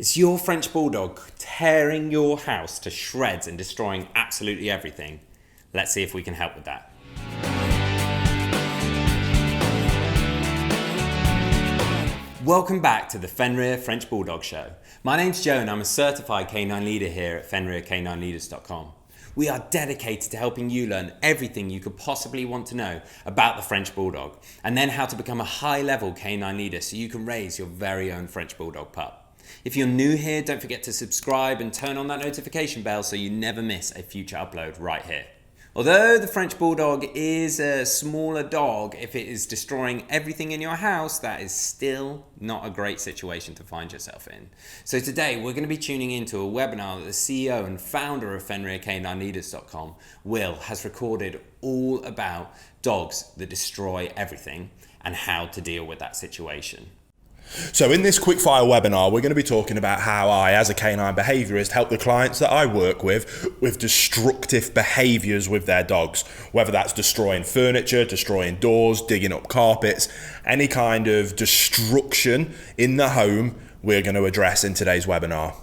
Is your French Bulldog tearing your house to shreds and destroying absolutely everything? Let's see if we can help with that. Welcome back to the Fenrir French Bulldog Show. My name's Joe and I'm a certified canine leader here at FenrirCanineLeaders.com. We are dedicated to helping you learn everything you could possibly want to know about the French Bulldog and then how to become a high-level canine leader so you can raise your very own French Bulldog pup. If you're new here, don't forget to subscribe and turn on that notification bell so you never miss a future upload right here. Although the French Bulldog is a smaller dog, if it is destroying everything in your house, that is still not a great situation to find yourself in. So today we're going to be tuning into a webinar that the CEO and founder of FenrirCanineLeaders.com, Will, has recorded all about dogs that destroy everything and how to deal with that situation. So in this quickfire webinar, we're going to be talking about how I, as a canine behaviourist, help the clients that I work with destructive behaviours with their dogs. Whether that's destroying furniture, destroying doors, digging up carpets, any kind of destruction in the home, we're going to address in today's webinar.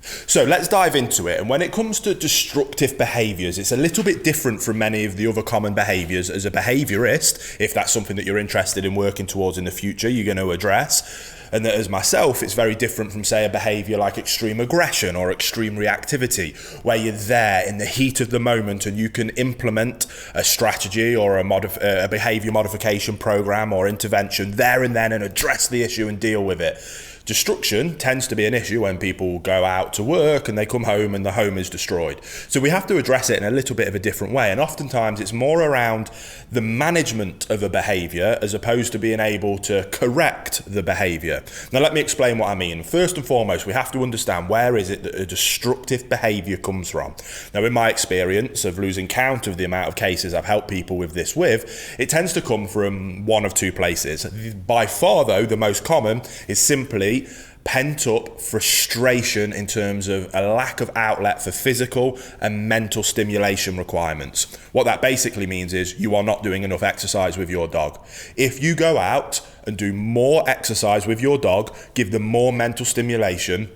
So let's dive into it. And when it comes to destructive behaviours, it's a little bit different from many of the other common behaviours. As a behaviourist, if that's something that you're interested in working towards in the future, you're going to address. And that as myself, it's very different from, say, a behaviour like extreme aggression or extreme reactivity, where you're there in the heat of the moment and you can implement a strategy or a behaviour modification program or intervention there and then and address the issue and deal with it. Destruction tends to be an issue when people go out to work and they come home and the home is destroyed. So we have to address it in a little bit of a different way. And oftentimes it's more around the management of a behaviour as opposed to being able to correct the behaviour. Now let me explain what I mean. First and foremost, we have to understand where is it that a destructive behaviour comes from. Now in my experience of losing count of the amount of cases I've helped people with this with, it tends to come from one of two places. By far though, the most common is simply pent up frustration in terms of a lack of outlet for physical and mental stimulation requirements. What that basically means is you are not doing enough exercise with your dog. If you go out and do more exercise with your dog, give them more mental stimulation,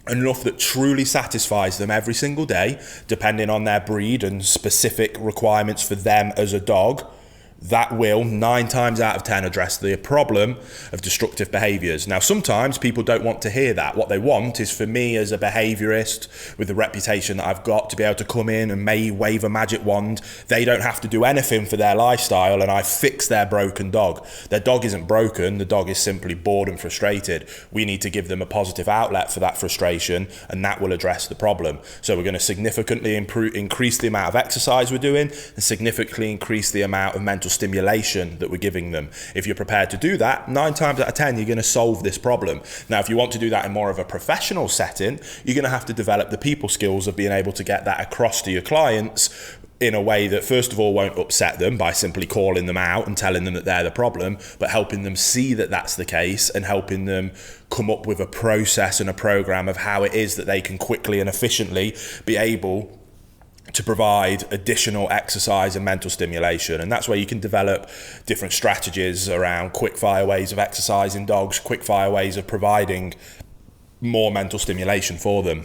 enough that truly satisfies them every single day, depending on their breed and specific requirements for them as a dog, that will 9 times out of 10 address the problem of destructive behaviours. Now, sometimes people don't want to hear that. What they want is for me as a behaviourist with the reputation that I've got to be able to come in and wave a magic wand. They don't have to do anything for their lifestyle and I fix their broken dog. Their dog isn't broken, the dog is simply bored and frustrated. We need to give them a positive outlet for that frustration and that will address the problem. So we're going to significantly increase the amount of exercise we're doing and significantly increase the amount of mental stimulation that we're giving them. If you're prepared to do that, 9 times out of 10 you're going to solve this problem. Now if you want to do that in more of a professional setting, you're going to have to develop the people skills of being able to get that across to your clients in a way that first of all won't upset them by simply calling them out and telling them that they're the problem, but helping them see that that's the case and helping them come up with a process and a program of how it is that they can quickly and efficiently be able to provide additional exercise and mental stimulation. And that's where you can develop different strategies around quick fire ways of exercising dogs, quick fire ways of providing more mental stimulation for them.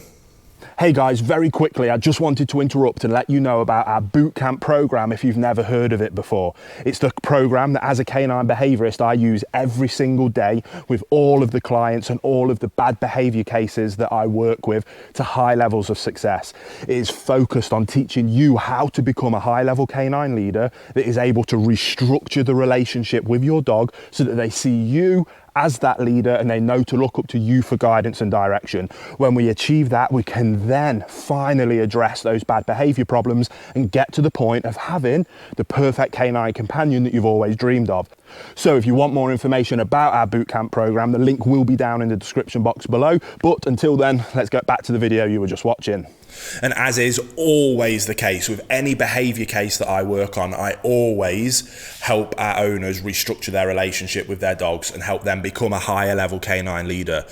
Hey guys, very quickly, I just wanted to interrupt and let you know about our bootcamp program if you've never heard of it before. It's the program that as a canine behaviourist I use every single day with all of the clients and all of the bad behaviour cases that I work with to high levels of success. It is focused on teaching you how to become a high level canine leader that is able to restructure the relationship with your dog so that they see you as that leader and they know to look up to you for guidance and direction. When we achieve that, we can then finally address those bad behavior problems and get to the point of having the perfect canine companion that you've always dreamed of. So if you want more information about our bootcamp program, the link will be down in the description box below. But until then, let's get back to the video you were just watching. And as is always the case with any behaviour case that I work on, I always help our owners restructure their relationship with their dogs and help them become a higher level canine leader.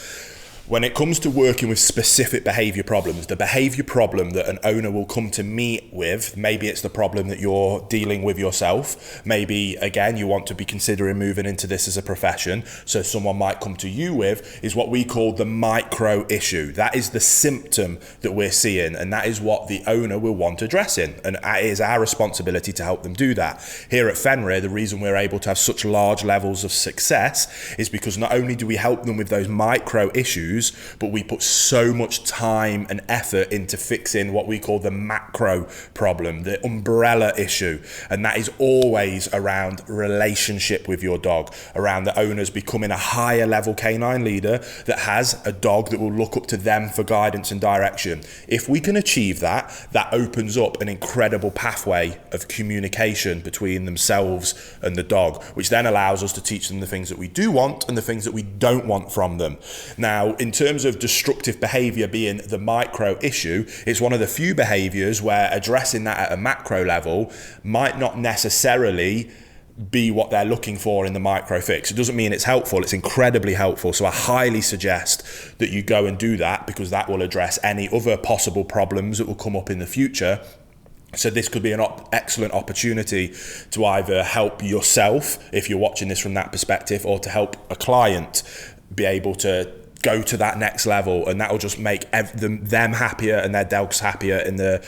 When it comes to working with specific behavior problems, the behavior problem that an owner will come to me with, maybe it's the problem that you're dealing with yourself. Maybe, again, you want to be considering moving into this as a profession. So someone might come to you with is what we call the micro issue. That is the symptom that we're seeing, and that is what the owner will want addressing. And it is our responsibility to help them do that. Here at Fenrir, the reason we're able to have such large levels of success is because not only do we help them with those micro issues, but we put so much time and effort into fixing what we call the macro problem, the umbrella issue. And that is always around relationship with your dog, around the owners becoming a higher level canine leader that has a dog that will look up to them for guidance and direction. If we can achieve that, that opens up an incredible pathway of communication between themselves and the dog, which then allows us to teach them the things that we do want and the things that we don't want from them. Now, in terms of destructive behavior being the micro issue, it's one of the few behaviors where addressing that at a macro level might not necessarily be what they're looking for in the micro fix. It doesn't mean it's helpful, it's incredibly helpful. So I highly suggest that you go and do that, because that will address any other possible problems that will come up in the future. So this could be an excellent opportunity to either help yourself, if you're watching this from that perspective, or to help a client be able to go to that next level, and that will just make them happier and their dogs happier in the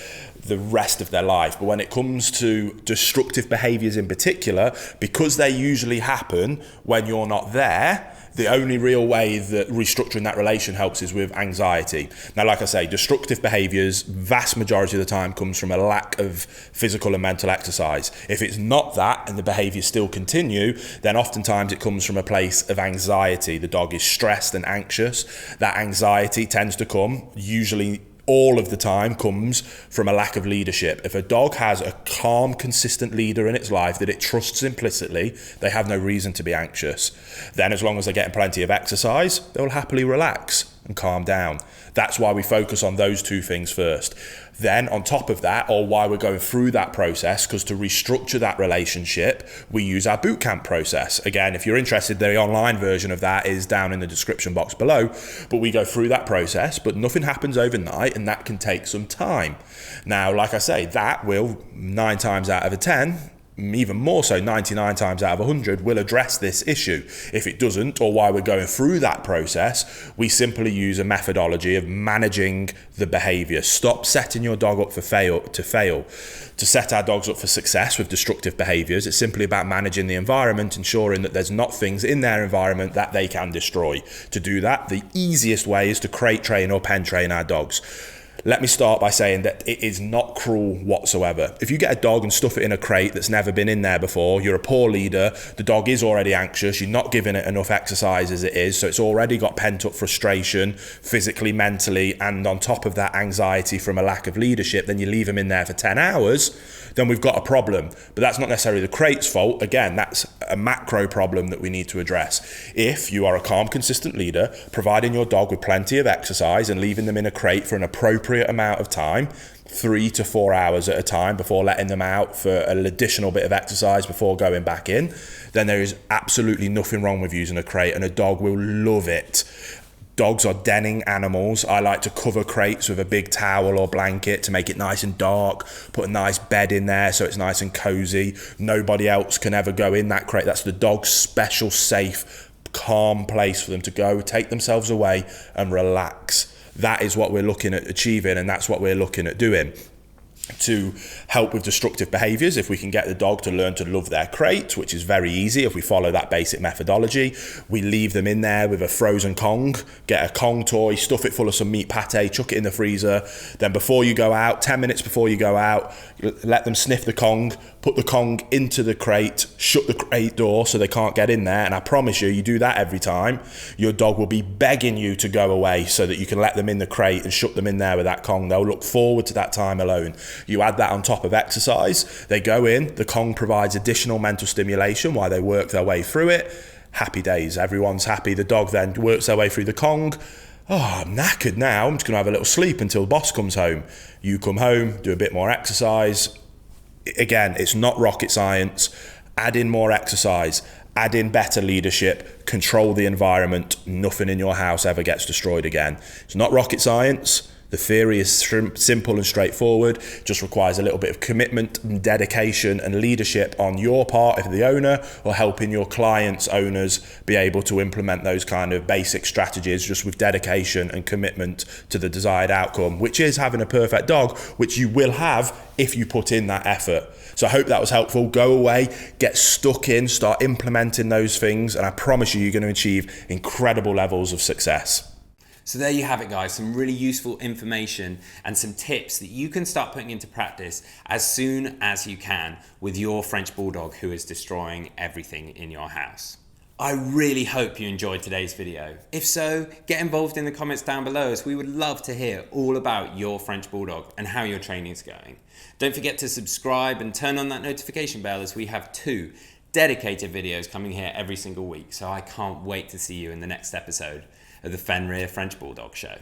rest of their life. But when it comes to destructive behaviors in particular, because they usually happen when you're not there, the only real way that restructuring that relation helps is with anxiety. Now, like I say, destructive behaviors, vast majority of the time, comes from a lack of physical and mental exercise. If it's not that and the behaviors still continue, then oftentimes it comes from a place of anxiety. The dog is stressed and anxious. That anxiety tends to come, usually all of the time, comes from a lack of leadership. If a dog has a calm, consistent leader in its life that it trusts implicitly, they have no reason to be anxious. Then, as long as they're getting plenty of exercise, they'll happily relax and calm down. That's why we focus on those two things first. Then on top of that, or why we're going through that process, because to restructure that relationship, we use our bootcamp process. Again, if you're interested, the online version of that is down in the description box below, but we go through that process, but nothing happens overnight, and that can take some time. Now, like I say, that will 9 times out of 10, even more so 99 times out of 100, will address this issue. If it doesn't, or while we're going through that process, we simply use a methodology of managing the behavior. Stop setting your dog up to fail. To set our dogs up for success with destructive behaviors, it's simply about managing the environment, ensuring that there's not things in their environment that they can destroy. To do that, the easiest way is to crate train or pen train our dogs. Let me start by saying that it is not cruel whatsoever. If you get a dog and stuff it in a crate that's never been in there before, you're a poor leader, the dog is already anxious, you're not giving it enough exercise as it is, so it's already got pent up frustration, physically, mentally, and on top of that anxiety from a lack of leadership, then you leave them in there for 10 hours, then we've got a problem. But that's not necessarily the crate's fault. Again, that's a macro problem that we need to address. If you are a calm, consistent leader, providing your dog with plenty of exercise and leaving them in a crate for an appropriate amount of time, 3 to 4 hours at a time, before letting them out for an additional bit of exercise before going back in, then there is absolutely nothing wrong with using a crate, and a dog will love it. Dogs are denning animals. I like to cover crates with a big towel or blanket to make it nice and dark, put a nice bed in there so it's nice and cozy. Nobody else can ever go in that crate. That's the dog's special, safe, calm place for them to go, take themselves away and relax. That is what we're looking at achieving, and that's what we're looking at doing. To help with destructive behaviors, if we can get the dog to learn to love their crate, which is very easy if we follow that basic methodology, we leave them in there with a frozen Kong, get a Kong toy, stuff it full of some meat pate, chuck it in the freezer, then before you go out, 10 minutes before you go out, let them sniff the Kong, put the Kong into the crate, shut the crate door so they can't get in there, and I promise you do that every time, your dog will be begging you to go away so that you can let them in the crate and shut them in there with that Kong. They'll look forward to that time alone. You add that on top of exercise, they go in, the Kong provides additional mental stimulation while they work their way through it. Happy days, everyone's happy. The dog then works their way through the Kong. Oh, I'm knackered now, I'm just gonna have a little sleep until the boss comes home. You come home, do a bit more exercise. Again, it's not rocket science. Add in more exercise, add in better leadership, control the environment, nothing in your house ever gets destroyed again. It's not rocket science. The theory is simple and straightforward, just requires a little bit of commitment and dedication and leadership on your part if the owner, or helping your clients' owners be able to implement those kind of basic strategies just with dedication and commitment to the desired outcome, which is having a perfect dog, which you will have if you put in that effort. So I hope that was helpful. Go away, get stuck in, start implementing those things, and I promise you, you're going to achieve incredible levels of success. So there you have it, guys, some really useful information and some tips that you can start putting into practice as soon as you can with your French Bulldog who is destroying everything in your house. I really hope you enjoyed today's video. If so, get involved in the comments down below, as we would love to hear all about your French Bulldog and how your training is going. Don't forget to subscribe and turn on that notification bell, as we have 2 dedicated videos coming here every single week. So I can't wait to see you in the next episode of the Fenrir French Bulldog Show.